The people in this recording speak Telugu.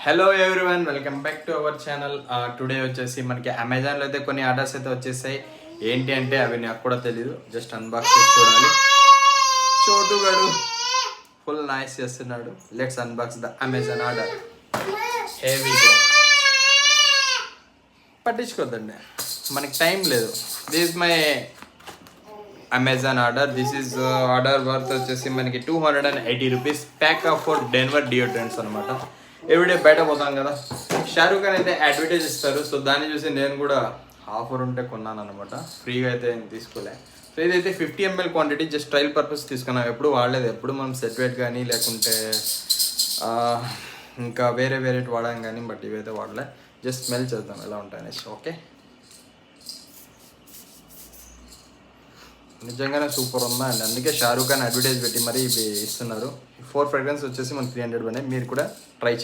Hello everyone, welcome back to our channel. Today వచ్చేసి మనకి అమెజాన్లో అయితే కొన్ని ఆర్డర్స్ అయితే వచ్చేసాయి. ఏంటి అంటే అవి నాకు కూడా తెలీదు, జస్ట్ అన్బాక్స్ చేసి చూడాలి. చోటుగాడు ఫుల్ నాయిస్ చేస్తున్నాడు. Let's unbox the Amazon order. హెవీ గో. పట్టించుకోద్దండి, మనకి టైం లేదు. This is my Amazon order. This is order worth వచ్చేసి మనకి 280 rupees. Pack of four Denver deodorants అనమాట. ఎవ్రీడే బయట పోతాం కదా, షారూఖ్ ఖాన్ అయితే అడ్వర్టైజ్ ఇస్తారు. సో దాన్ని చూసి నేను కూడా ఆఫర్ ఉంటే కొన్నాను అనమాట. ఫ్రీగా అయితే నేను తీసుకోలే. సో ఇదైతే 50 ml quantity, just trial purpose తీసుకున్నాం. ఎప్పుడు వాడలేదు, ఎప్పుడు మనం సెట్ వెయిట్ కానీ లేకుంటే ఇంకా వేరే వాడాం కానీ, బట్ ఇవైతే వాడలే. జస్ట్ స్మెల్ చేద్దాం ఎలా ఉంటాయనేసి. ఓకే, నిజంగానే సూపర్ ఉందా అండి. అందుకే షారూఖ్ ఖాన్ అడ్వర్టైజ్ పెట్టి మరీ ఇవి ఇస్తున్నారు. 4 ఫ్రాగ్రెన్స్ వచ్చేసి మనకి 300 పడినాయి. మీరు కూడా ట్రై చేయండి.